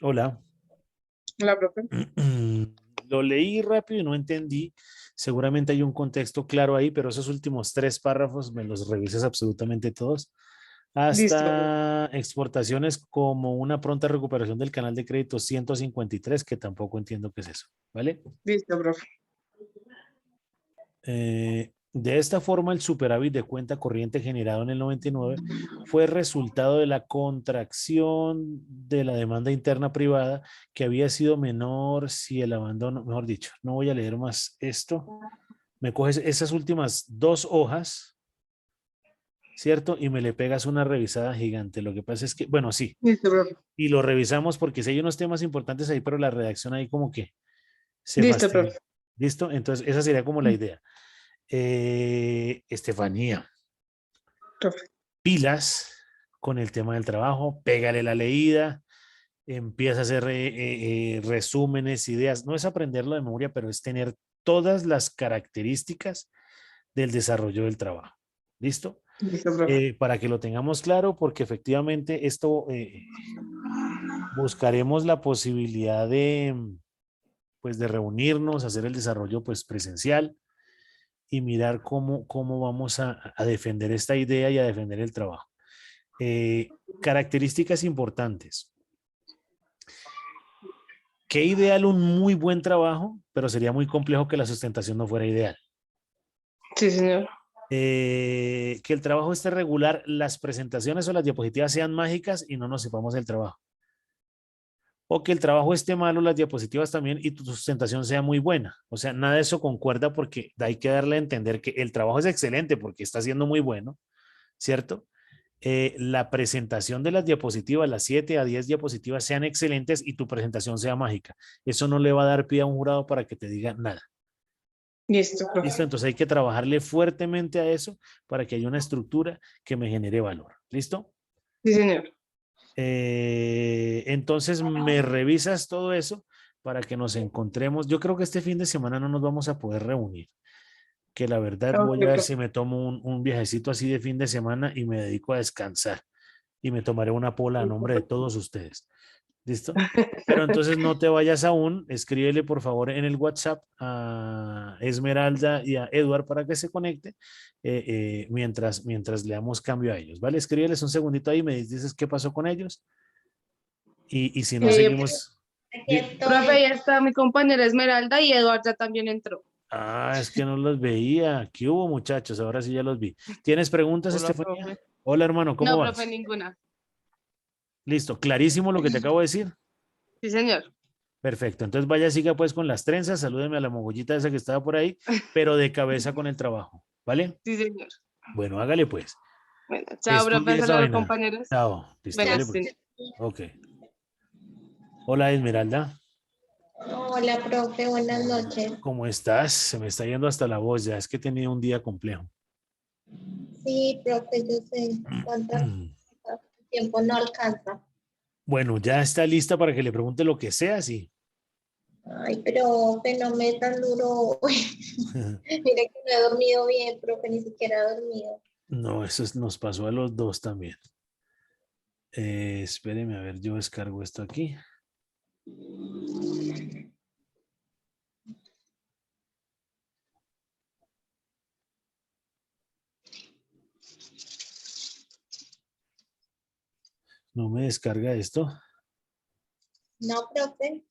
Hola. La profe. Lo leí rápido y no entendí. Seguramente hay un contexto claro ahí, pero esos últimos tres párrafos me los revisas absolutamente todos. Listo, profe. Hasta exportaciones como una pronta recuperación del canal de crédito 153, que tampoco entiendo qué es eso, ¿vale? Listo, profe. De esta forma, el superávit de cuenta corriente generado en el 99 fue resultado de la contracción de la demanda interna privada que había sido menor si el abandono, mejor dicho, no voy a leer más esto. Me coges esas últimas dos hojas, ¿cierto? Y me le pegas una revisada gigante. Lo que pasa es que, bueno, sí, Listo, profe. y lo revisamos porque si hay unos temas importantes ahí, pero la redacción ahí como que se Listo, fastidia. profe. ¿Listo? Entonces, esa sería como la idea. Estefanía, Profe. pilas con el tema del trabajo, pégale la leída, empieza a hacer resúmenes, ideas. No es aprenderlo de memoria, pero es tener todas las características del desarrollo del trabajo. ¿Listo? Listo, profe. Para que lo tengamos claro, porque efectivamente esto buscaremos la posibilidad de, pues, de reunirnos, hacer el desarrollo pues, presencial y mirar cómo vamos a defender esta idea y a defender el trabajo. Características importantes. Qué ideal un muy buen trabajo, pero sería muy complejo que la sustentación no fuera ideal. Sí, señor. Que el trabajo esté regular, las presentaciones o las diapositivas sean mágicas y no nos sepamos el trabajo. O que el trabajo esté malo, las diapositivas también y tu sustentación sea muy buena. O sea, nada de eso concuerda porque hay que darle a entender que el trabajo es excelente porque está siendo muy bueno, ¿cierto? La presentación de las diapositivas, las 7 a 10 diapositivas sean excelentes y tu presentación sea mágica. Eso no le va a dar pie a un jurado para que te diga nada. Listo, ¿Listo? profe. Entonces hay que trabajarle fuertemente a eso para que haya una estructura que me genere valor. ¿Listo? Sí, señor. Entonces me revisas todo eso para que nos encontremos. Yo creo que este fin de semana no nos vamos a poder reunir, que la verdad Ok, voy a ver si profe. me tomo un viajecito así de fin de semana y me dedico a descansar y me tomaré una pola a Listo, nombre de profe. todos ustedes. ¿Listo? Pero entonces no te vayas aún, escríbele por favor en el WhatsApp a Esmeralda y a Edward para que se conecte mientras le damos cambio a ellos, ¿vale? Escríbeles un segundito ahí, me dices qué pasó con ellos y si no Eh, seguimos. profe, ya está mi compañera Esmeralda y Eduardo ya también entró. Es que no los veía. ¿Qué hubo, muchachos? Ahora sí ya los vi. ¿Tienes preguntas, Hola, Estefanía? profe. Hola, hermano, ¿cómo No, profe, vas? ninguna. Listo, clarísimo lo que te acabo de decir. Sí, señor. Perfecto. Entonces vaya, siga pues con las trenzas, salúdeme a la mogollita esa que estaba por ahí, pero de cabeza con el trabajo, ¿vale? Sí, señor. Bueno, hágale pues. Bueno, chao, profe. Estudie esa Saludos, vaina. compañeros. Chao. Listo, Bueno, hágale sí. pues. Ok. Hola, Esmeralda. Hola, profe, buenas Hola. noches. ¿Cómo estás? Se me está yendo hasta la voz ya. Es que he tenido un día complejo. Sí, profe, yo sé cuánto tiempo no alcanza. Bueno, ya está lista para que le pregunte lo que sea, sí. Ay, profe, no me tan duro. Mire que no he dormido bien, profe, ni siquiera he dormido. No, nos pasó a los dos también. Espéreme, a ver, yo descargo esto aquí. No me descarga esto. No, profe.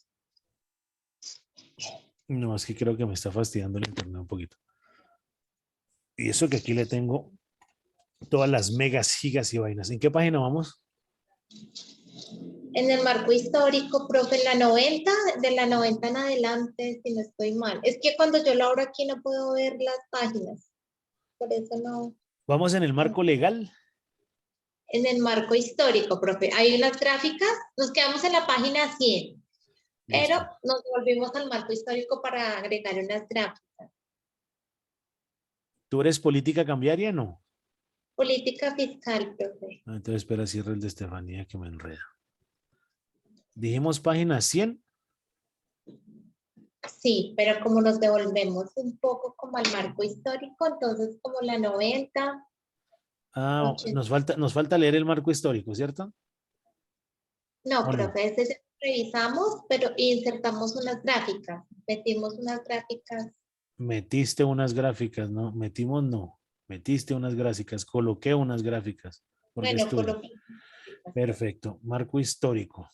No, es que creo que me está fastidiando el internet un poquito. Y eso que aquí le tengo todas las megas, gigas y vainas. ¿En qué página vamos? En el marco histórico, profe, en la 90, de la 90 en adelante, si no estoy mal. Es que cuando yo lo abro aquí no puedo ver las páginas. Por eso no. Vamos en el marco legal. En el marco histórico, profe. Hay unas gráficas, nos quedamos en la página 100. Pero Listo. nos volvimos al marco histórico para agregar unas gráficas. ¿Tú eres política cambiaria? No. Política fiscal, profe. Entonces espera, cierro el de Estefanía que me enreda. Dijimos página 100. Sí, pero como nos devolvemos un poco como al marco histórico, entonces como la 90, 80. Nos falta leer el marco histórico, ¿cierto? No, ¿O no? profe, ese es el revisamos, pero insertamos unas gráficas. Metimos unas gráficas. Metiste unas gráficas, ¿no? Metimos no. Metiste unas gráficas, coloqué unas gráficas, porque es Bueno, tuyo. coloqué. Perfecto. Marco histórico.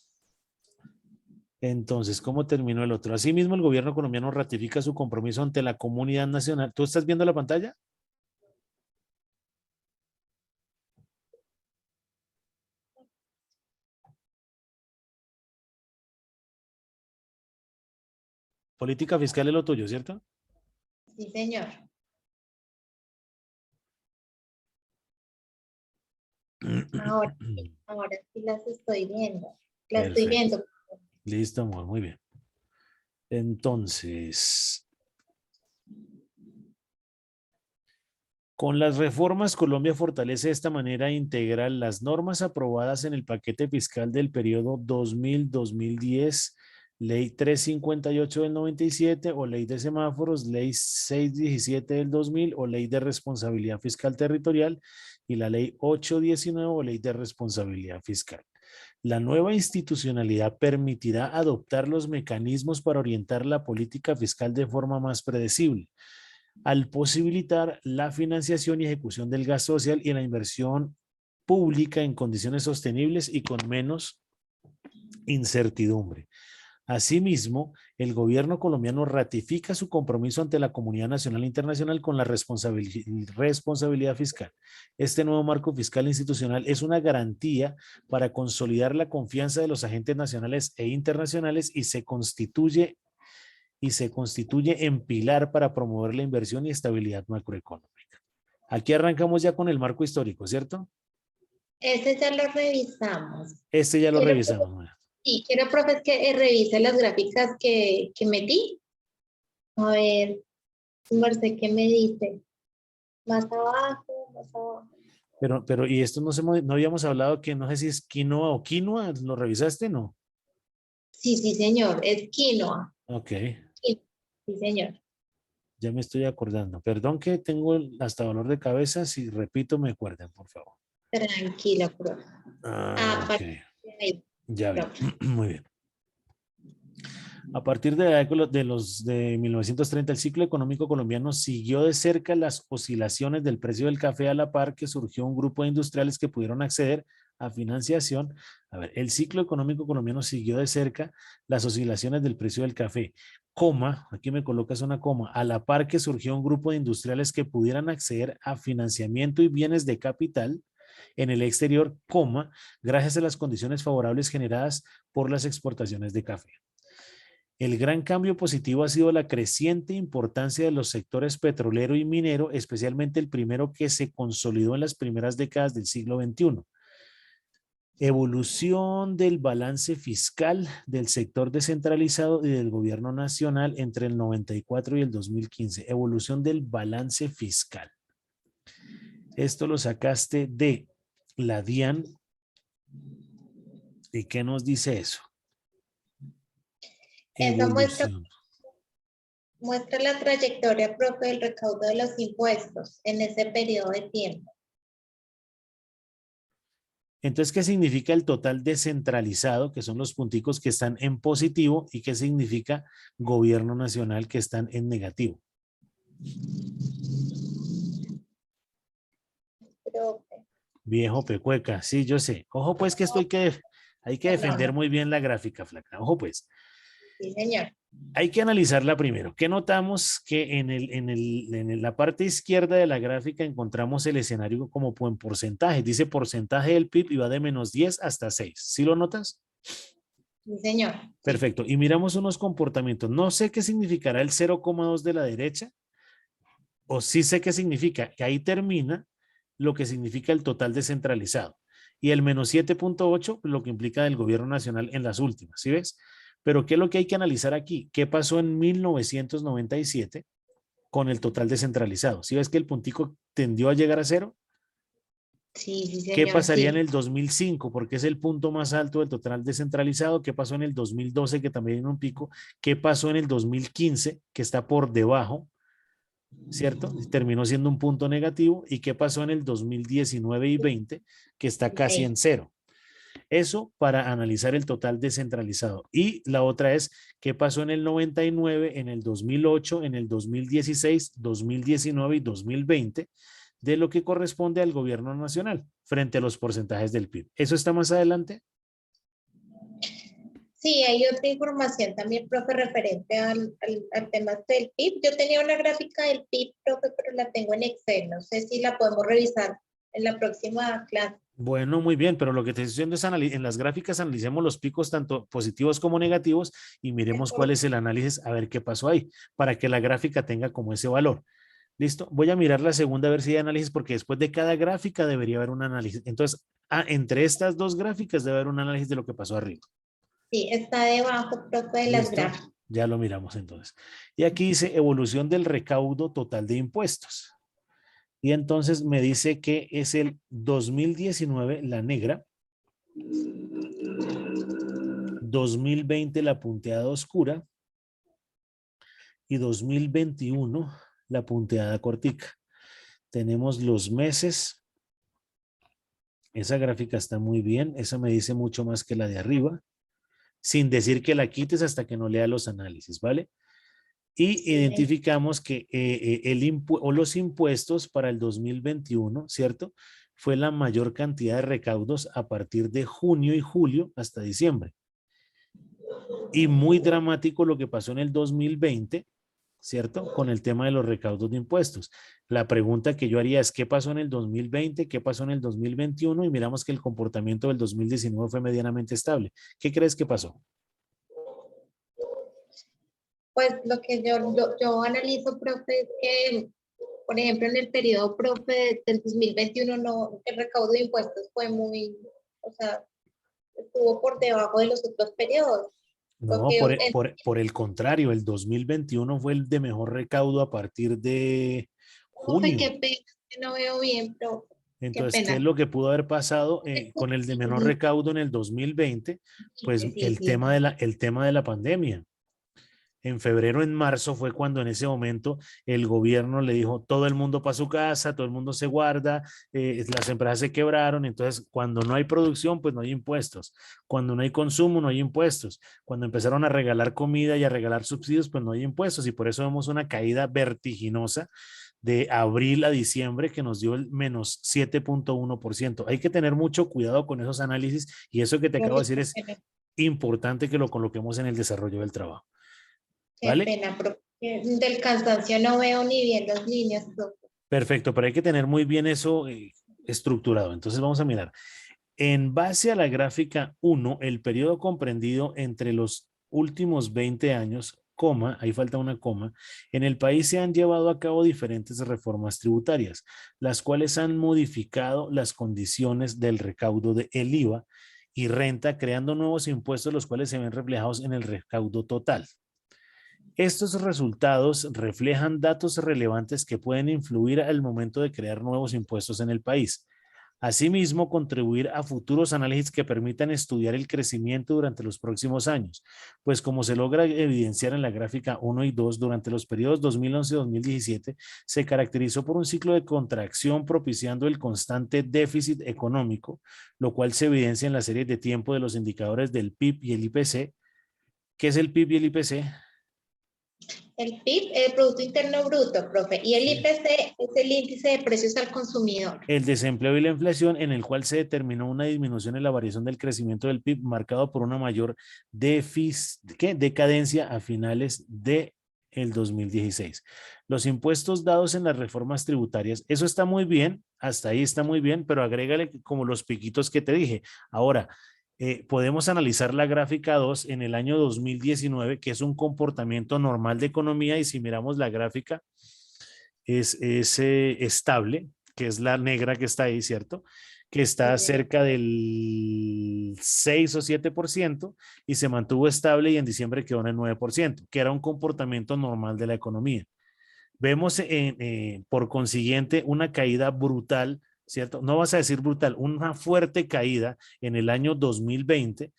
Entonces, ¿cómo terminó el otro? Asimismo, el gobierno colombiano ratifica su compromiso ante la comunidad nacional. ¿Tú estás viendo la pantalla? Política fiscal es lo tuyo, ¿cierto? Sí, señor. Ahora sí las estoy viendo. Las estoy Perfecto. viendo. Listo, amor, muy bien. Entonces, con las reformas, Colombia fortalece de esta manera integral las normas aprobadas en el paquete fiscal del periodo 2000-2010, Ley 358 del 97 o Ley de Semáforos, Ley 617 del 2000 o Ley de Responsabilidad Fiscal Territorial y la Ley 819 o Ley de Responsabilidad Fiscal. La nueva institucionalidad permitirá adoptar los mecanismos para orientar la política fiscal de forma más predecible, al posibilitar la financiación y ejecución del gasto social y la inversión pública en condiciones sostenibles y con menos incertidumbre. Asimismo, el gobierno colombiano ratifica su compromiso ante la comunidad nacional e internacional con la responsabilidad fiscal. Este nuevo marco fiscal institucional es una garantía para consolidar la confianza de los agentes nacionales e internacionales y se constituye en pilar para promover la inversión y estabilidad macroeconómica. Aquí arrancamos ya con el marco histórico, ¿cierto? Ese ya lo revisamos. Este ya lo Quiero, revisamos. sí, quiero, profe, que revise las gráficas que metí. A ver, Marce, ¿qué me dice? Más abajo, más abajo. Pero, y esto no habíamos hablado que no sé si es quinoa o quinoa, ¿lo revisaste? No. Sí, sí, señor, es quinoa. Ok, Sí, señor. ya me estoy acordando. Perdón que tengo hasta dolor de cabeza, si repito me acuerden, por favor. Tranquila, profe. Ok, Ahí, ya vi. profe. Muy bien. A partir de la década de 1930, el ciclo económico colombiano siguió de cerca las oscilaciones del precio del café a la par que surgió un grupo de industriales que pudieron acceder a financiación. A ver, el ciclo económico colombiano siguió de cerca las oscilaciones del precio del café, coma, aquí me colocas una coma, a la par que surgió un grupo de industriales que pudieran acceder a financiamiento y bienes de capital en el exterior, coma, gracias a las condiciones favorables generadas por las exportaciones de café. El gran cambio positivo ha sido la creciente importancia de los sectores petrolero y minero, especialmente el primero que se consolidó en las primeras décadas del siglo XXI. Evolución del balance fiscal del sector descentralizado y del gobierno nacional entre el 94 y el 2015. Evolución del balance fiscal. Esto lo sacaste de la DIAN. ¿Y qué nos dice eso? Esa Evolución. muestra la trayectoria propia del recaudo de los impuestos en ese periodo de tiempo. Entonces, ¿qué significa el total descentralizado? Que son los punticos que están en positivo. ¿Y qué significa gobierno nacional que están en negativo? Profe. Viejo pecueca, sí, yo sé. Ojo pues que esto hay que defender muy bien la gráfica, flaca. Ojo pues. Sí, señor. Hay que analizarla primero. ¿Qué notamos? Que en la parte izquierda de la gráfica encontramos el escenario como en porcentaje. Dice porcentaje del PIB y va de -10 hasta 6. ¿Sí lo notas? Sí, señor. Perfecto. Y miramos unos comportamientos. No sé qué significará el 0,2 de la derecha, o sí sé qué significa, que ahí termina lo que significa el total descentralizado. Y el -7.8, lo que implica el gobierno nacional en las últimas, ¿sí ves? Pero ¿qué es lo que hay que analizar aquí? ¿Qué pasó en 1997 con el total descentralizado? ¿Sí ves que el puntico tendió a llegar a 0? Sí, sí, señor. ¿Qué pasaría sí. en el 2005? Porque es el punto más alto del total descentralizado. ¿Qué pasó en el 2012? Que también tiene un pico. ¿Qué pasó en el 2015? Que está por debajo, ¿cierto? Terminó siendo un punto negativo. ¿Y qué pasó en el 2019 y 20? Que está casi en 0. Eso para analizar el total descentralizado. Y la otra es qué pasó en el 99, en el 2008, en el 2016, 2019 y 2020 de lo que corresponde al gobierno nacional frente a los porcentajes del PIB. ¿Eso está más adelante? Sí, hay otra información también, profe, referente al tema del PIB. Yo tenía una gráfica del PIB, profe, pero la tengo en Excel. No sé si la podemos revisar en la próxima clase. Bueno, muy bien, pero lo que te estoy diciendo es en las gráficas analicemos los picos tanto positivos como negativos y miremos cuál es el análisis, a ver qué pasó ahí, para que la gráfica tenga como ese valor. ¿Listo? Voy a mirar la segunda a ver si hay análisis, porque después de cada gráfica debería haber un análisis. Entonces, entre estas dos gráficas debe haber un análisis de lo que pasó arriba. Sí, está debajo, profe, de las ¿Listo? gráficas. Ya lo miramos entonces. Y aquí dice evolución del recaudo total de impuestos. Y entonces me dice que es el 2019 la negra, 2020 la punteada oscura y 2021 la punteada cortica. Tenemos los meses. Esa gráfica está muy bien. Esa me dice mucho más que la de arriba, sin decir que la quites hasta que no lea los análisis, ¿vale? Y identificamos que los impuestos para el 2021, ¿cierto? Fue la mayor cantidad de recaudos a partir de junio y julio hasta diciembre. Y muy dramático lo que pasó en el 2020, ¿cierto? Con el tema de los recaudos de impuestos. La pregunta que yo haría es, ¿qué pasó en el 2020? ¿Qué pasó en el 2021? Y miramos que el comportamiento del 2019 fue medianamente estable. ¿Qué crees que pasó? Pues lo que yo analizo, profe, es que, por ejemplo, en el periodo, profe, del 2021, no, el recaudo de impuestos fue muy, o sea, estuvo por debajo de los otros periodos. No, por el contrario, el 2021 fue el de mejor recaudo a partir de Profe, junio. qué pena, que no veo bien, profe. Qué Entonces, ¿qué es pena. lo que pudo haber pasado con el de menor recaudo en el 2020? Pues Sí, sí. el tema de la pandemia. En febrero, en marzo fue cuando en ese momento el gobierno le dijo todo el mundo para su casa, todo el mundo se guarda, las empresas se quebraron, entonces cuando no hay producción pues no hay impuestos, cuando no hay consumo no hay impuestos, cuando empezaron a regalar comida y a regalar subsidios pues no hay impuestos y por eso vemos una caída vertiginosa de abril a diciembre que nos dio el menos 7.1%. Hay que tener mucho cuidado con esos análisis y eso que te acabo de decir es importante que lo coloquemos en el desarrollo del trabajo. Qué ¿Vale? pena, profe. Del cansancio no veo ni bien las líneas, profe. Perfecto, pero hay que tener muy bien eso estructurado. Entonces vamos a mirar. En base a la gráfica 1, el periodo comprendido entre los últimos 20 años, coma, ahí falta una coma, en el país se han llevado a cabo diferentes reformas tributarias, las cuales han modificado las condiciones del recaudo del IVA y renta, creando nuevos impuestos, los cuales se ven reflejados en el recaudo total. Estos resultados reflejan datos relevantes que pueden influir al momento de crear nuevos impuestos en el país. Asimismo, contribuir a futuros análisis que permitan estudiar el crecimiento durante los próximos años, pues como se logra evidenciar en la gráfica 1 y 2, durante los periodos 2011-2017 se caracterizó por un ciclo de contracción propiciando el constante déficit económico, lo cual se evidencia en la serie de tiempo de los indicadores del PIB y el IPC. ¿Qué es el PIB y el IPC? El PIB, el Producto Interno Bruto, profe, y el Sí. IPC es el índice de precios al consumidor. El desempleo y la inflación, en el cual se determinó una disminución en la variación del crecimiento del PIB marcado por una mayor decadencia a finales de el 2016. Los impuestos dados en las reformas tributarias, eso está muy bien, hasta ahí está muy bien, pero agrégale como los piquitos que te dije. Ahora, podemos analizar la gráfica 2 en el año 2019, que es un comportamiento normal de economía, y si miramos la gráfica, es estable, que es la negra que está ahí, ¿cierto? Que está cerca del 6 o 7% y se mantuvo estable y en diciembre quedó en el 9%, que era un comportamiento normal de la economía. Vemos por consiguiente una caída brutal, ¿cierto? No vas a decir brutal, una fuerte caída en el año 2020,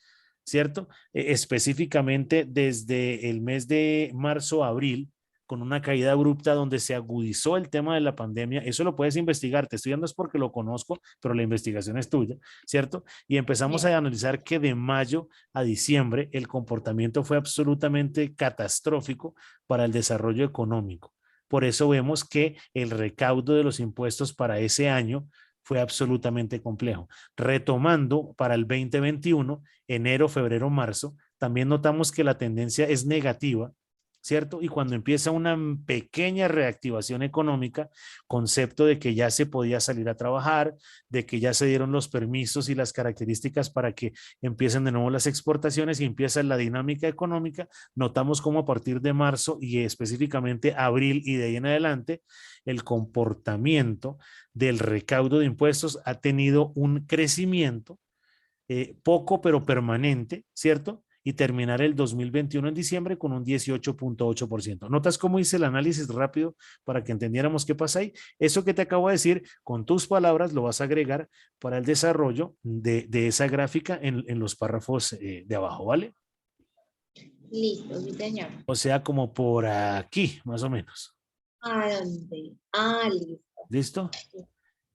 ¿cierto? Específicamente desde el mes de marzo a abril, con una caída abrupta donde se agudizó el tema de la pandemia. Eso lo puedes investigar, te estoy dando es porque lo conozco, pero la investigación es tuya, ¿cierto? Y empezamos a analizar que de mayo a diciembre el comportamiento fue absolutamente catastrófico para el desarrollo económico. Por eso vemos que el recaudo de los impuestos para ese año fue absolutamente complejo. Retomando para el 2021, enero, febrero, marzo, también notamos que la tendencia es negativa, ¿cierto? Y cuando empieza una pequeña reactivación económica, concepto de que ya se podía salir a trabajar, de que ya se dieron los permisos y las características para que empiecen de nuevo las exportaciones y empieza la dinámica económica, notamos cómo a partir de marzo y específicamente abril y de ahí en adelante, el comportamiento del recaudo de impuestos ha tenido un crecimiento poco pero permanente, ¿cierto? Y terminar el 2021 en diciembre con un 18.8%. ¿Notas cómo hice el análisis rápido para que entendiéramos qué pasa ahí? Eso que te acabo de decir, con tus palabras lo vas a agregar para el desarrollo de esa gráfica en los párrafos de abajo, ¿vale? Listo, sí, señor. O sea, como por aquí, más o menos. ¿A dónde? Ah, listo. ¿Listo?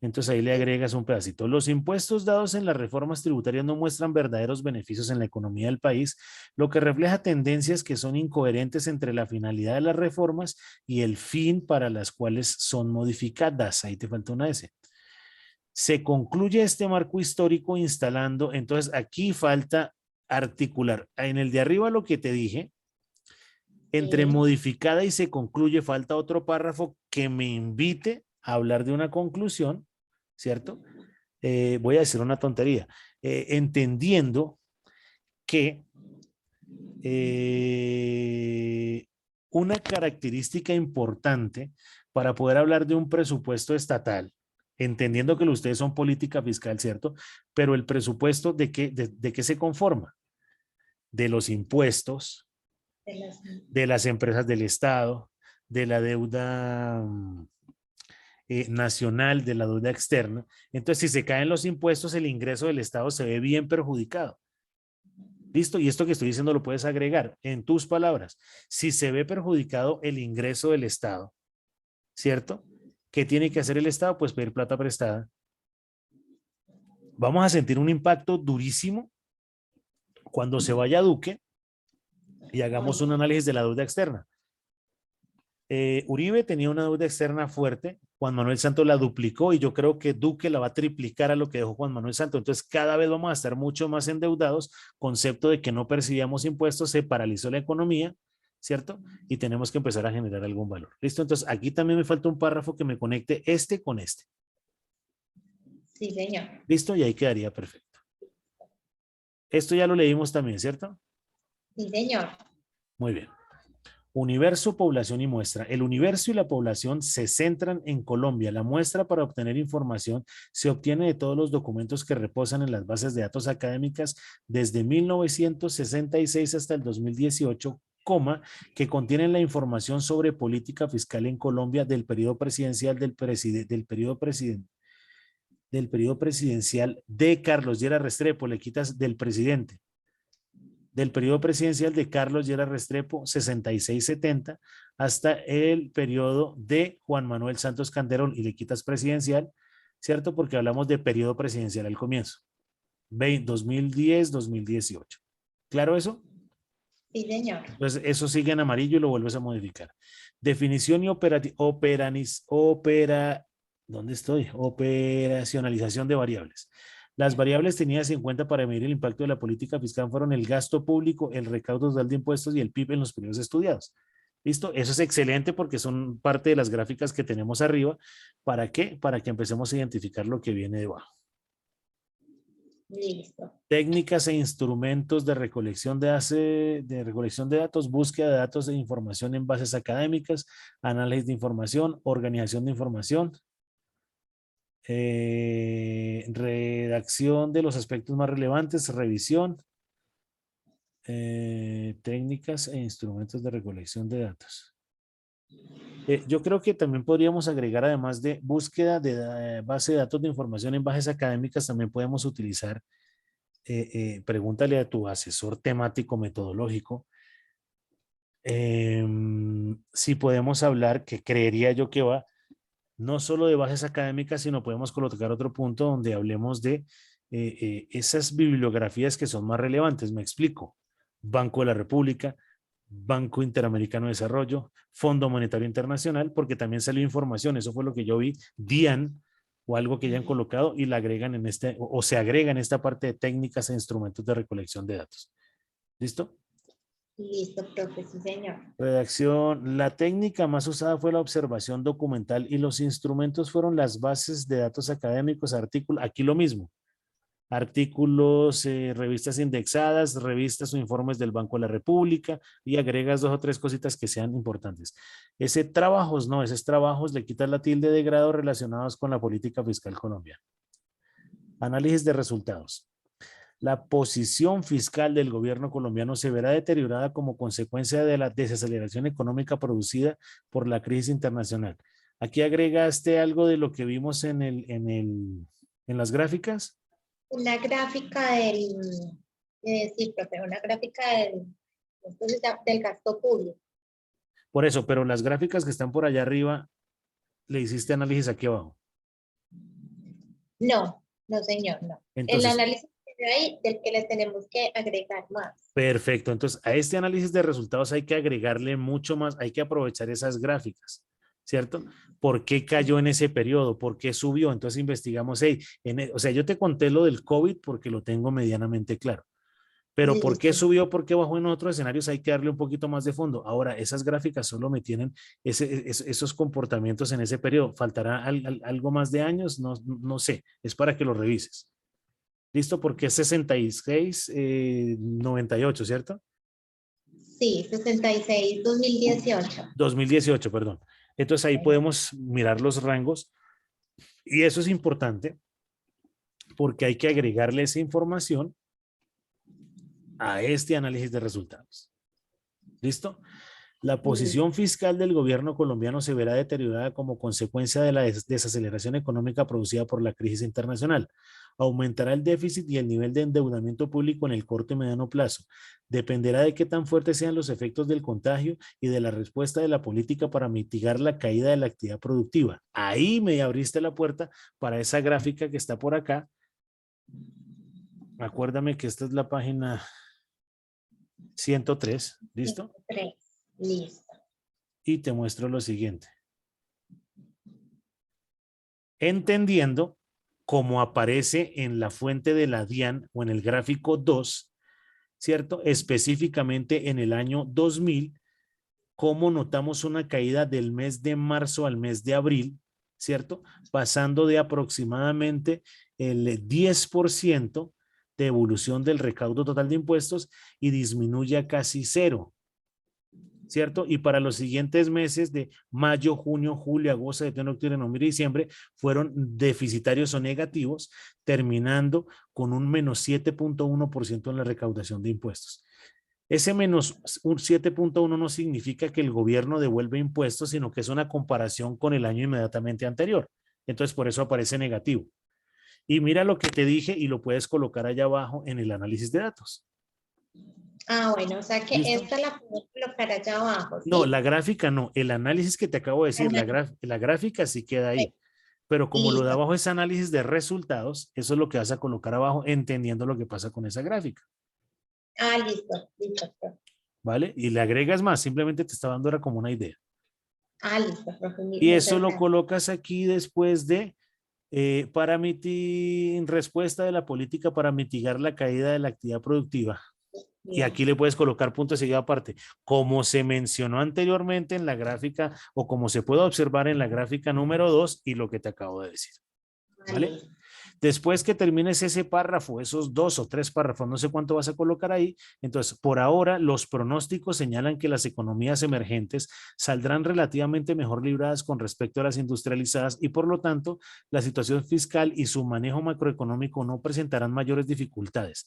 Entonces ahí le agregas un pedacito. Los impuestos dados en las reformas tributarias no muestran verdaderos beneficios en la economía del país, lo que refleja tendencias que son incoherentes entre la finalidad de las reformas y el fin para las cuales son modificadas. Ahí te falta una S. Se concluye este marco histórico instalando, entonces aquí falta articular. En el de arriba lo que te dije, entre modificada y se concluye, falta otro párrafo que me invite a hablar de una conclusión, ¿cierto? Voy a decir una tontería. Entendiendo que una característica importante para poder hablar de un presupuesto estatal, entendiendo que ustedes son política fiscal, ¿cierto? Pero el presupuesto, ¿de qué se conforma? De los impuestos, de las empresas del Estado, de la deuda nacional, de la deuda externa. Entonces, si se caen los impuestos, el ingreso del Estado se ve bien perjudicado. ¿Listo? Y esto que estoy diciendo lo puedes agregar en tus palabras. Si se ve perjudicado el ingreso del Estado, ¿cierto? ¿Qué tiene que hacer el Estado? Pues pedir plata prestada. Vamos a sentir un impacto durísimo cuando se vaya Duque y hagamos un análisis de la deuda externa. Uribe tenía una deuda externa fuerte, Juan Manuel Santos la duplicó y yo creo que Duque la va a triplicar a lo que dejó Juan Manuel Santos. Entonces cada vez vamos a estar mucho más endeudados, concepto de que no percibíamos impuestos, se paralizó la economía, ¿cierto? Y tenemos que empezar a generar algún valor. ¿Listo? Entonces aquí también me falta un párrafo que me conecte este con este. Sí, señor. ¿Listo? Y ahí quedaría perfecto. Esto ya lo leímos también, ¿cierto? Sí, señor. Muy bien. Universo, población y muestra. El universo y la población se centran en Colombia. La muestra para obtener información se obtiene de todos los documentos que reposan en las bases de datos académicas desde 1966 hasta el 2018, que contienen la información sobre política fiscal en Colombia del periodo presidencial del periodo presidencial de Carlos Lleras Restrepo, le quitas del presidente. Del periodo presidencial de Carlos Lleras Restrepo, 66-70, hasta el periodo de Juan Manuel Santos Calderón, y le quitas presidencial, ¿cierto? Porque hablamos de periodo presidencial al comienzo. 2010-2018. ¿Claro eso? Sí, señor. Entonces, eso sigue en amarillo y lo vuelves a modificar. Definición y ¿dónde estoy? Operacionalización de variables. Las variables tenidas en cuenta para medir el impacto de la política fiscal fueron el gasto público, el recaudo total de impuestos y el PIB en los periodos estudiados. ¿Listo? Eso es excelente porque son parte de las gráficas que tenemos arriba. ¿Para qué? Para que empecemos a identificar lo que viene debajo. Listo. Técnicas e instrumentos de recolección de datos, búsqueda de datos e información en bases académicas, análisis de información, organización de información, redacción de los aspectos más relevantes, revisión, técnicas e instrumentos de recolección de datos. Yo creo que también podríamos agregar, además de búsqueda de base de datos de información en bases académicas, también podemos utilizar, pregúntale a tu asesor temático metodológico, Si podemos hablar, que creería yo que va no solo de bases académicas, sino podemos colocar otro punto donde hablemos de esas bibliografías que son más relevantes. Me explico. Banco de la República, Banco Interamericano de Desarrollo, Fondo Monetario Internacional, porque también salió información, eso fue lo que yo vi, DIAN o algo que ya han colocado y la agregan en este, o se agrega en esta parte de técnicas e instrumentos de recolección de datos. ¿Listo? Listo, profe, sí, señor. Redacción. La técnica más usada fue la observación documental y los instrumentos fueron las bases de datos académicos, artículos, aquí lo mismo. Artículos, revistas indexadas, revistas o informes del Banco de la República y agregas 2 o 3 cositas que sean importantes. Ese trabajos, no, esos trabajos le quitas la tilde de grado relacionados con la política fiscal colombiana. Análisis de resultados. La posición fiscal del gobierno colombiano se verá deteriorada como consecuencia de la desaceleración económica producida por la crisis internacional. Aquí agregaste algo de lo que vimos en las gráficas. Una gráfica sí, profe, una gráfica del gasto público. Por eso, pero las gráficas que están por allá arriba, le hiciste análisis aquí abajo. No, no, señor, no. Entonces, el análisis que hay del que les tenemos que agregar más. perfecto. Entonces, a este análisis de resultados hay que agregarle mucho más, hay que aprovechar esas gráficas, ¿cierto? ¿Por qué cayó en ese periodo? ¿Por qué subió? Entonces investigamos, hey, o sea, yo te conté lo del COVID porque lo tengo medianamente claro. Pero ¿por qué subió? ¿Por qué bajó en otros escenarios? Hay que darle un poquito más de fondo. Ahora, esas gráficas solo me tienen esos comportamientos en ese periodo. ¿Faltará algo más de años? No, no sé. Es para que lo revises. ¿Listo? Porque es 66, 98, ¿cierto? Sí, 66, 2018. 2018, perdón. Entonces ahí podemos mirar los rangos y eso es importante porque hay que agregarle esa información a este análisis de resultados. ¿Listo? La posición fiscal del gobierno colombiano se verá deteriorada como consecuencia de la desaceleración económica producida por la crisis internacional. Aumentará el déficit y el nivel de endeudamiento público en el corto y mediano plazo. Dependerá de qué tan fuertes sean los efectos del contagio y de la respuesta de la política para mitigar la caída de la actividad productiva. Ahí me abriste la puerta para esa gráfica que está por acá. Acuérdame que esta es la página 103. ¿Listo? 103. Listo. Y te muestro lo siguiente. Entendiendo, como aparece en la fuente de la DIAN o en el gráfico 2, ¿cierto? Específicamente en el año 2000, cómo notamos una caída del mes de marzo al mes de abril, ¿cierto? Pasando de aproximadamente el 10% de evolución del recaudo total de impuestos y disminuye a casi cero. ¿Cierto? Y para los siguientes meses de mayo, junio, julio, agosto, septiembre, octubre, noviembre y diciembre fueron deficitarios o negativos, terminando con un menos 7.1% en la recaudación de impuestos. Ese menos un 7.1 no significa que el gobierno devuelve impuestos, sino que es una comparación con el año inmediatamente anterior. Entonces, por eso aparece negativo. Y mira lo que te dije y lo puedes colocar allá abajo en el análisis de datos. Ah, bueno, o sea que ¿Listo? esta la puedo colocar allá abajo, ¿sí? No, la gráfica no. El análisis que te acabo de decir, la gráfica sí queda ahí. Pero como lo de Listo. abajo es análisis de resultados, eso es lo que vas a colocar abajo, entendiendo lo que pasa con esa gráfica. Ah, listo, listo. ¿Vale? Y le agregas más, simplemente te está dando ahora como una idea. Ah, listo, profe. Y eso lo colocas aquí después de para respuesta de la política para mitigar la caída de la actividad productiva. Y aquí le puedes colocar punto de seguida aparte. Como se mencionó anteriormente en la gráfica o como se puede observar en la gráfica número 2 y lo que te acabo de decir. ¿Vale? Después que termines ese párrafo, esos 2 o 3 párrafos, no sé cuánto vas a colocar ahí, entonces por ahora los pronósticos señalan que las economías emergentes saldrán relativamente mejor libradas con respecto a las industrializadas y por lo tanto la situación fiscal y su manejo macroeconómico no presentarán mayores dificultades.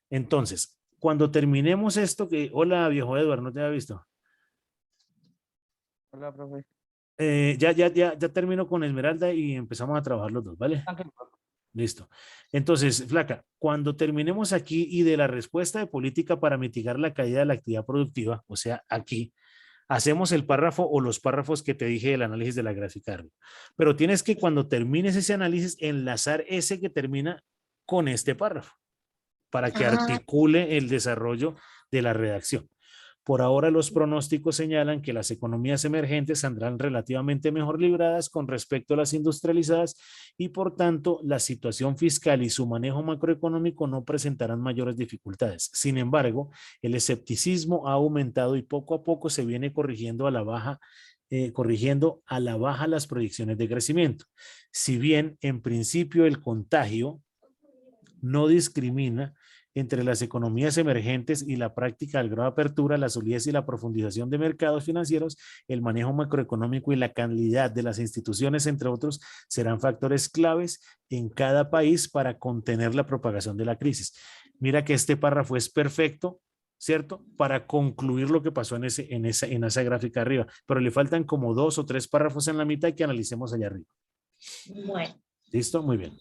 Entonces, cuando terminemos esto, que hola viejo Edward, no te había visto. Hola, profe. Ya termino con Esmeralda y empezamos a trabajar los dos, ¿vale? Tranquilo, profe. Listo. Entonces, Flaca, cuando terminemos aquí y de la respuesta de política para mitigar la caída de la actividad productiva, o sea, aquí, hacemos el párrafo o los párrafos que te dije del análisis de la gráfica de arriba. Pero tienes que cuando termines ese análisis, enlazar ese que termina con este párrafo para que Ah, articule el desarrollo de la redacción. Por ahora los pronósticos señalan que las economías emergentes saldrán relativamente mejor libradas con respecto a las industrializadas y por tanto la situación fiscal y su manejo macroeconómico no presentarán mayores dificultades. Sin embargo, el escepticismo ha aumentado y poco a poco se viene corrigiendo a la baja las proyecciones de crecimiento. Si bien en principio el contagio no discrimina entre las economías emergentes y la práctica del grado de apertura, la solidez y la profundización de mercados financieros, el manejo macroeconómico y la calidad de las instituciones, entre otros, serán factores claves en cada país para contener la propagación de la crisis. Mira que este párrafo es perfecto, ¿cierto? Para concluir lo que pasó en esa gráfica arriba, pero le faltan como 2 o 3 párrafos en la mitad que analicemos allá arriba. bueno, ¿Listo? Muy bien.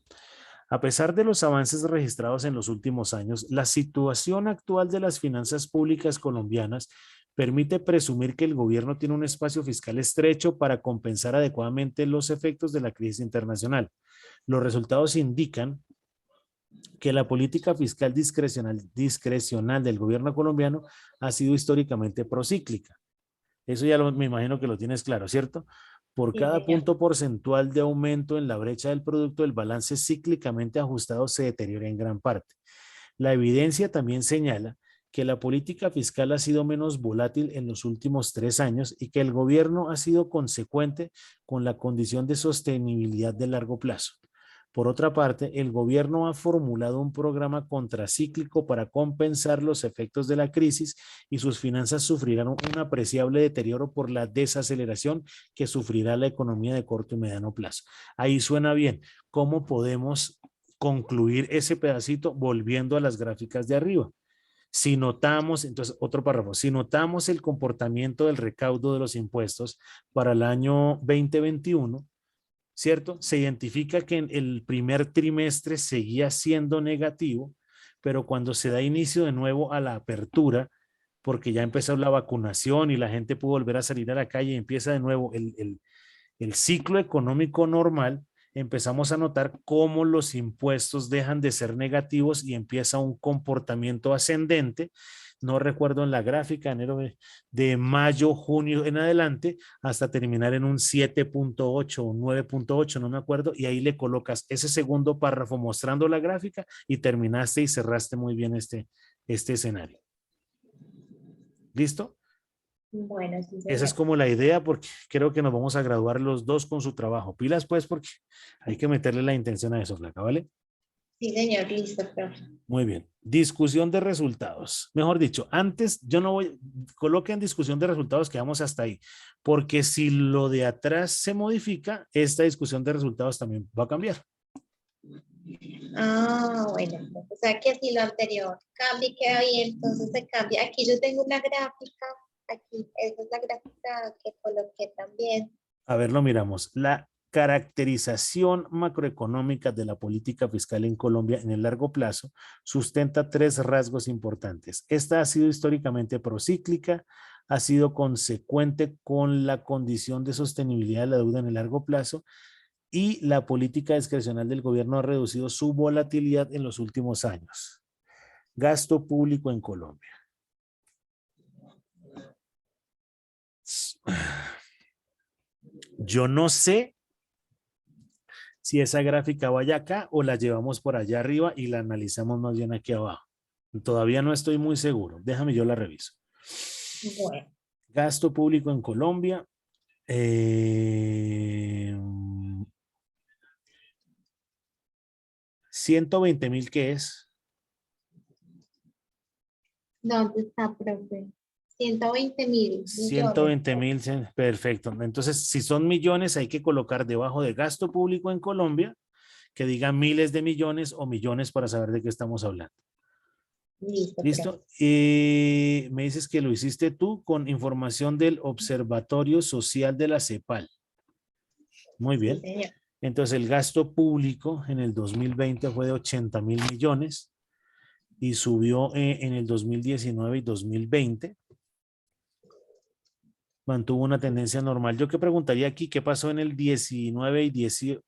A pesar de los avances registrados en los últimos años, la situación actual de las finanzas públicas colombianas permite presumir que el gobierno tiene un espacio fiscal estrecho para compensar adecuadamente los efectos de la crisis internacional. Los resultados indican que la política fiscal discrecional del gobierno colombiano ha sido históricamente procíclica. Eso ya me imagino que lo tienes claro, ¿cierto? Por sí, cada señor. punto porcentual de aumento en la brecha del producto, el balance cíclicamente ajustado se deteriora en gran parte. La evidencia también señala que la política fiscal ha sido menos volátil en los últimos 3 años y que el gobierno ha sido consecuente con la condición de sostenibilidad de largo plazo. Por otra parte, el gobierno ha formulado un programa contracíclico para compensar los efectos de la crisis y sus finanzas sufrirán un apreciable deterioro por la desaceleración que sufrirá la economía de corto y mediano plazo. Ahí suena bien. ¿Cómo podemos concluir ese pedacito volviendo a las gráficas de arriba? Si notamos, entonces otro párrafo, si notamos el comportamiento del recaudo de los impuestos para el año 2021, ¿cierto? Se identifica que en el primer trimestre seguía siendo negativo, pero cuando se da inicio de nuevo a la apertura, porque ya empezó la vacunación y la gente pudo volver a salir a la calle y empieza de nuevo el ciclo económico normal, empezamos a notar cómo los impuestos dejan de ser negativos y empieza un comportamiento ascendente. No recuerdo en la gráfica, enero de mayo, junio en adelante, hasta terminar en un 7.8 o 9.8, no me acuerdo, y ahí le colocas ese segundo párrafo mostrando la gráfica y terminaste y cerraste muy bien este escenario. ¿Listo? Bueno, sí, Esa es señor. como la idea porque creo que nos vamos a graduar los dos con su trabajo. Pilas pues porque hay que meterle la intención a eso, Flaca, ¿vale? Sí, señor, listo, profe. Muy bien. Discusión de resultados. Mejor dicho, antes yo no voy, coloquen discusión de resultados, quedamos hasta ahí. Porque si lo de atrás se modifica, esta discusión de resultados también va a cambiar. Ah, bueno, o sea que si lo anterior cambia y queda bien, entonces se cambia. Aquí yo tengo una gráfica, aquí, esa es la gráfica que coloqué también. A ver, lo miramos. La caracterización macroeconómica de la política fiscal en Colombia en el largo plazo sustenta 3 rasgos importantes. Esta ha sido históricamente procíclica, ha sido consecuente con la condición de sostenibilidad de la deuda en el largo plazo y la política discrecional del gobierno ha reducido su volatilidad en los últimos años. Gasto público en Colombia. Yo no sé si esa gráfica vaya acá o la llevamos por allá arriba y la analizamos más bien aquí abajo. Todavía no estoy muy seguro. Déjame, yo la reviso. Bueno, Gasto público en Colombia. 120.000, ¿qué es? ¿dónde está, profe? 120.000 millones. 120.000, perfecto. Entonces, si son millones, hay que colocar debajo de gasto público en Colombia, que diga miles de millones o millones para saber de qué estamos hablando. Listo, profe. ¿Listo? Y me dices que lo hiciste tú con información del Observatorio Social de la CEPAL. Muy Sí, bien. señor. Entonces el gasto público en el 2020 fue de 80.000 millones y subió en el 2019 y 2020. Mantuvo una tendencia normal. Yo que preguntaría aquí, ¿qué pasó en el 19 y 18?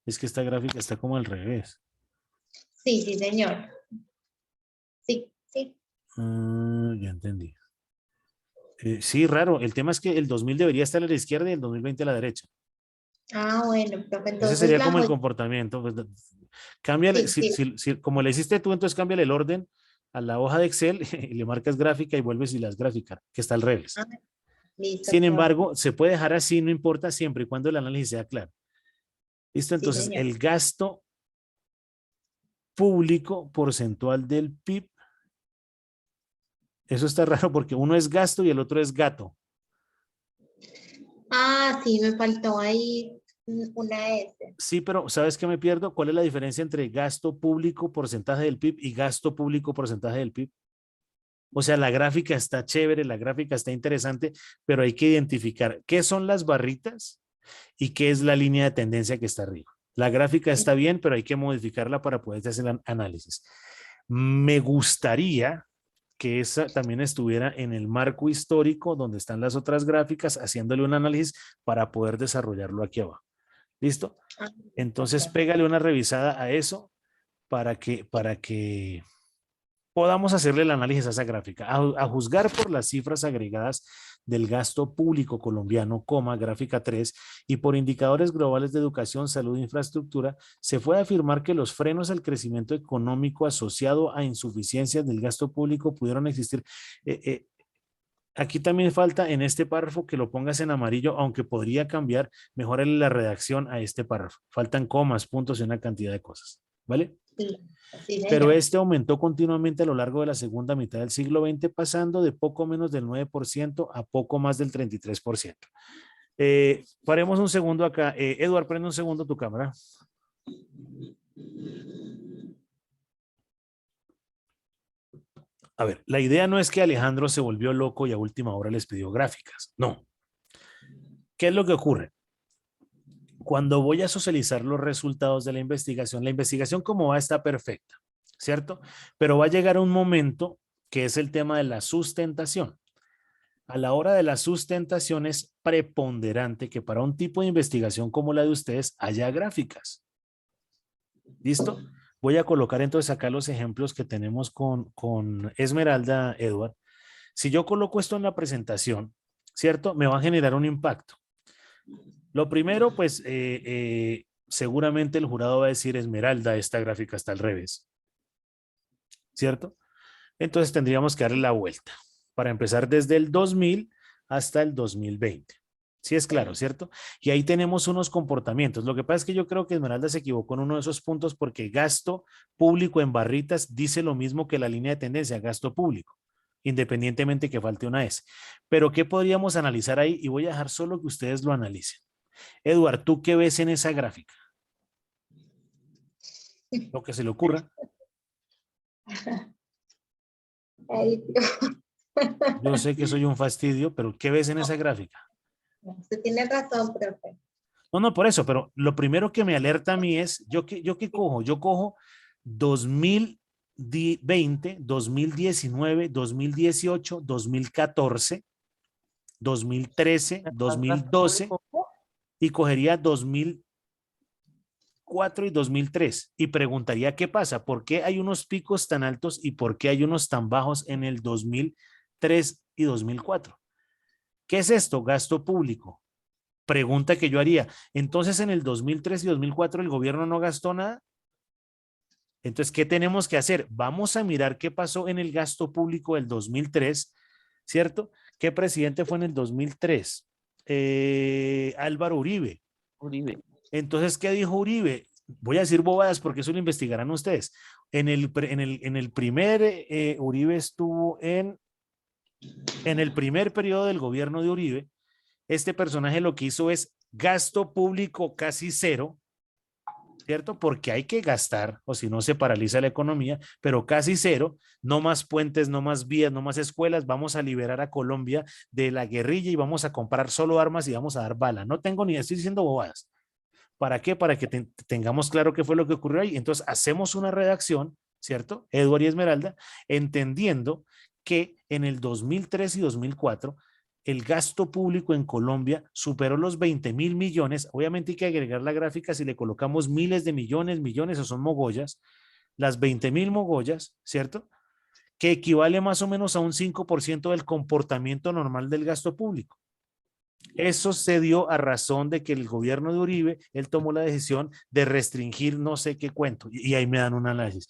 Es que esta gráfica está como al revés. Sí, sí, señor. Sí, sí. Ya entendí. Sí, raro. El tema es que el 2000 debería estar a la izquierda y el 2020 a la derecha. Ah, bueno, profe, Ese entonces sería la como el voy. comportamiento. Pues, cámbiale, Sí, sí. como le hiciste tú, entonces cámbiale el orden a la hoja de Excel y le marcas gráfica y vuelves y las gráficas, que está al revés. Ah, listo, Sin profe. embargo, se puede dejar así, no importa, siempre y cuando el análisis sea claro. ¿Listo? Sí, Entonces, señor. el gasto público porcentual del PIB, eso está raro porque uno es gasto y el otro es gato. Ah, sí, me faltó ahí una S. Sí, pero ¿sabes qué me pierdo? ¿Cuál es la diferencia entre gasto público porcentaje del PIB y gasto público porcentaje del PIB? O sea, la gráfica está chévere, la gráfica está interesante, pero hay que identificar qué son las barritas y qué es la línea de tendencia que está arriba. La gráfica está bien, pero hay que modificarla para poder hacer el análisis. Me gustaría que esa también estuviera en el marco histórico donde están las otras gráficas, haciéndole un análisis para poder desarrollarlo aquí abajo. ¿Listo? Ah, Entonces, profe. pégale una revisada a eso para que podamos hacerle el análisis a esa gráfica. A juzgar por las cifras agregadas del gasto público colombiano, gráfica 3, y por indicadores globales de educación, salud e infraestructura, se puede afirmar que los frenos al crecimiento económico asociado a insuficiencias del gasto público pudieron existir. Aquí también falta en este párrafo que lo pongas en amarillo, aunque podría cambiar, mejor la redacción a este párrafo. Faltan comas, puntos y una cantidad de cosas. ¿Vale? Sí, sí, Pero señor. este aumentó continuamente a lo largo de la segunda mitad del siglo XX, pasando de poco menos del 9% a poco más del 33%. Paremos un segundo acá. Eduard, prende un segundo tu cámara. A ver, la idea no es que Alejandro se volvió loco y a última hora les pidió gráficas. No. ¿Qué es lo que ocurre? Cuando voy a socializar los resultados de la investigación como va está perfecta, ¿cierto? Pero va a llegar un momento que es el tema de la sustentación. A la hora de la sustentación es preponderante que para un tipo de investigación como la de ustedes haya gráficas. ¿Listo? Voy a colocar entonces acá los ejemplos que tenemos con Esmeralda, Edward. Si yo coloco esto en la presentación, ¿cierto? Me va a generar un impacto. Lo primero, pues, seguramente el jurado va a decir, Esmeralda, esta gráfica está al revés, ¿cierto? Entonces tendríamos que darle la vuelta para empezar desde el 2000 hasta el 2020. Sí es claro, ¿cierto? Y ahí tenemos unos comportamientos. Lo que pasa es que yo creo que Esmeralda se equivocó en uno de esos puntos porque gasto público en barritas dice lo mismo que la línea de tendencia, gasto público, independientemente que falte una S. Pero ¿qué podríamos analizar ahí? Y voy a dejar solo que ustedes lo analicen. Eduard, ¿tú qué ves en esa gráfica? Lo que se le ocurra. Ay, Dios. Yo sé que soy un fastidio, pero ¿qué ves en esa gráfica? Usted tiene razón, profe. No, por eso, pero lo primero que me alerta a mí es, ¿yo qué cojo? Yo cojo 2020, 2019, 2018, 2014, 2013, 2012 y cogería 2004 y 2003 y preguntaría qué pasa, ¿por qué hay unos picos tan altos y por qué hay unos tan bajos en el 2003 y 2004? ¿Qué es esto? Gasto público. Pregunta que yo haría. Entonces, en el 2003 y 2004 el gobierno no gastó nada. Entonces, ¿qué tenemos que hacer? Vamos a mirar qué pasó en el gasto público del 2003, ¿cierto? ¿Qué presidente fue en el 2003? Álvaro Uribe. Uribe. Entonces, ¿qué dijo Uribe? Voy a decir bobadas porque eso lo investigarán ustedes. En el primer, Uribe estuvo en el primer periodo del gobierno de Uribe. Este personaje lo que hizo es gasto público casi cero, ¿cierto? Porque hay que gastar, o si no se paraliza la economía, pero casi cero, no más puentes, no más vías, no más escuelas, vamos a liberar a Colombia de la guerrilla y vamos a comprar solo armas y vamos a dar bala. No tengo ni, estoy diciendo bobadas. ¿Para qué? Para que tengamos claro qué fue lo que ocurrió ahí. Entonces, hacemos una redacción, ¿cierto? Edward y Esmeralda, entendiendo que en el 2003 y 2004 el gasto público en Colombia superó los 20.000 millones. Obviamente hay que agregar la gráfica si le colocamos miles de millones, millones o son mogollas, las 20.000 mogollas, ¿cierto? Que equivale más o menos a un 5% del comportamiento normal del gasto público. Eso se dio a razón de que el gobierno de Uribe, él tomó la decisión de restringir no sé qué cuento, y ahí me dan un análisis.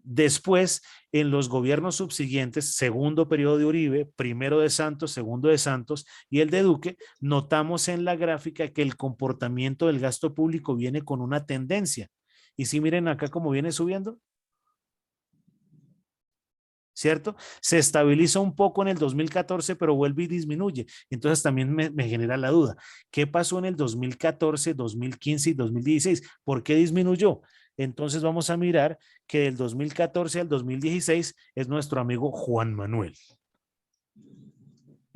Después, en los gobiernos subsiguientes, segundo periodo de Uribe, primero de Santos, segundo de Santos y el de Duque, notamos en la gráfica que el comportamiento del gasto público viene con una tendencia. Y si miren acá cómo viene subiendo, ¿cierto? Se estabiliza un poco en el 2014, pero vuelve y disminuye. Entonces también me genera la duda. ¿Qué pasó en el 2014, 2015 y 2016? ¿Por qué disminuyó? Entonces vamos a mirar que del 2014 al 2016 es nuestro amigo Juan Manuel.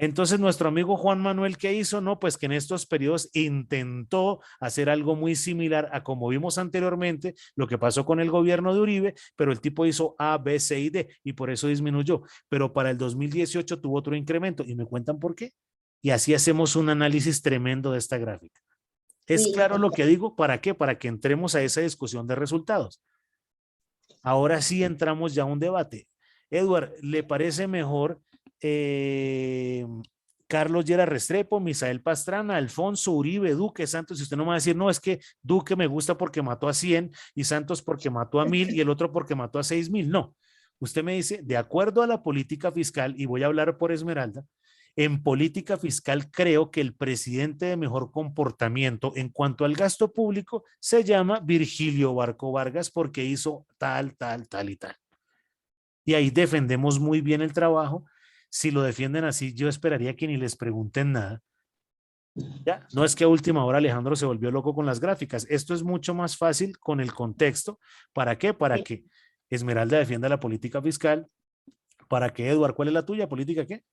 Entonces, nuestro amigo Juan Manuel, ¿qué hizo? No, pues que en estos periodos intentó hacer algo muy similar a como vimos anteriormente, lo que pasó con el gobierno de Uribe, pero el tipo hizo A, B, C y D y por eso disminuyó. Pero para el 2018 tuvo otro incremento y me cuentan por qué. Y así hacemos un análisis tremendo de esta gráfica. ¿Es claro lo que digo? ¿Para qué? Para que entremos a esa discusión de resultados. Ahora sí entramos ya a un debate. Edward, ¿le parece mejor Carlos Llera Restrepo, Misael Pastrana, Alfonso, Uribe, Duque, Santos? Y usted no me va a decir, no, es que Duque me gusta porque mató a 100 y Santos porque mató a 1000 y el otro porque mató a 6000. No, usted me dice, de acuerdo a la política fiscal, y voy a hablar por Esmeralda, en política fiscal creo que el presidente de mejor comportamiento en cuanto al gasto público se llama Virgilio Barco Vargas porque hizo tal, tal, tal y tal. Y ahí defendemos muy bien el trabajo. Si lo defienden así, yo esperaría que ni les pregunten nada. ¿Ya? No es que a última hora Alejandro se volvió loco con las gráficas. Esto es mucho más fácil con el contexto. ¿Para qué? Para que Esmeralda defienda la política fiscal. ¿Para que, Eduard, cuál es la tuya? ¿Política qué?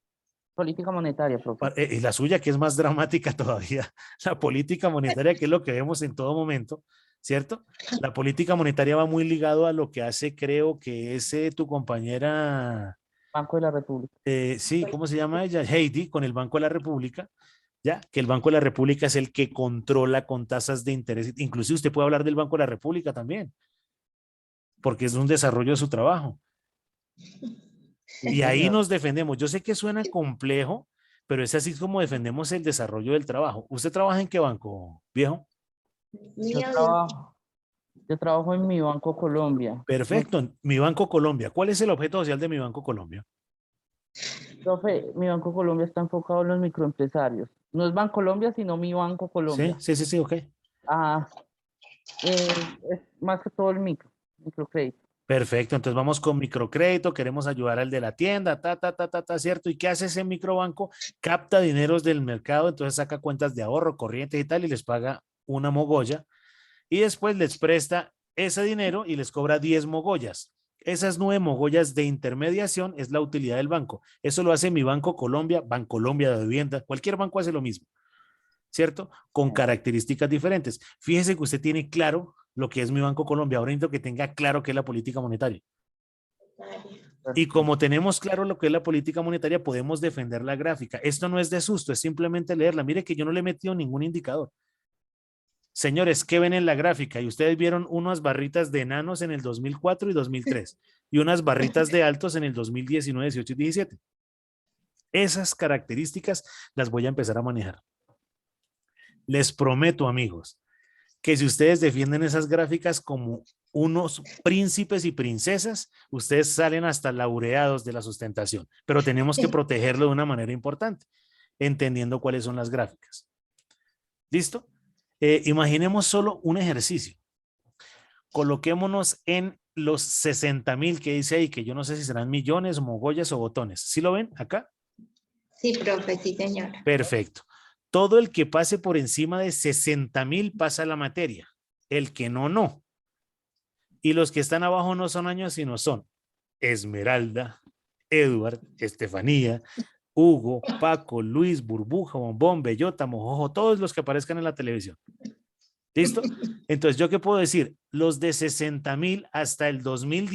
Política monetaria, profe. Y la suya, que es más dramática todavía, la política monetaria, que es lo que vemos en todo momento, ¿cierto? La política monetaria va muy ligado a lo que hace, creo que es tu compañera, Banco de la República. sí, ¿cómo se llama ella? Heidi, con el Banco de la República, ¿ya? Que el Banco de la República es el que controla con tasas de interés. Inclusive usted puede hablar del Banco de la República también, porque es un desarrollo de su trabajo. Y ahí nos defendemos. Yo sé que suena complejo, pero es así como defendemos el desarrollo del trabajo. ¿Usted trabaja en qué banco, viejo? Yo trabajo en mi Banco Colombia. Perfecto, mi Banco Colombia. ¿Cuál es el objeto social de mi Banco Colombia? Profe, mi Banco Colombia está enfocado en los microempresarios. No es Bancolombia, sino mi Banco Colombia. Sí, ok. Es más que todo el microcrédito. Perfecto, entonces vamos con microcrédito, queremos ayudar al de la tienda, ¿cierto? ¿Y qué hace ese microbanco? Capta dineros del mercado, entonces saca cuentas de ahorro, corriente y tal, y les paga una mogolla, y después les presta ese dinero y les cobra 10 mogollas. Esas 9 mogollas de intermediación es la utilidad del banco. Eso lo hace mi Banco Colombia, Bancolombia de Vivienda, cualquier banco hace lo mismo, ¿cierto? Con características diferentes. Fíjese que usted tiene claro lo que es mi Banco Colombia. Ahora necesito que tenga claro qué es la política monetaria. Y como tenemos claro lo que es la política monetaria, podemos defender la gráfica. Esto no es de susto, es simplemente leerla. Mire que yo no le he metido ningún indicador. Señores, ¿qué ven en la gráfica? Y ustedes vieron unas barritas de enanos en el 2004 y 2003 y unas barritas de altos en el 2019, 18 y 17. Esas características las voy a empezar a manejar. Les prometo, amigos, que si ustedes defienden esas gráficas como unos príncipes y princesas, ustedes salen hasta laureados de la sustentación, pero tenemos que protegerlo de una manera importante, entendiendo cuáles son las gráficas. ¿Listo? Imaginemos solo un ejercicio. Coloquémonos en los 60.000 que dice ahí, que yo no sé si serán millones, mogollas o botones. ¿Sí lo ven acá? Sí, profe, sí, señora. Perfecto. Todo el que pase por encima de 60.000 pasa a la materia. El que no, no. Y los que están abajo no son años, sino son Esmeralda, Edward, Estefanía, Hugo, Paco, Luis, Burbuja, Bombón, Bellota, Mojojo, todos los que aparezcan en la televisión. ¿Listo? Entonces, ¿yo qué puedo decir? Los de 60.000 hasta el 2010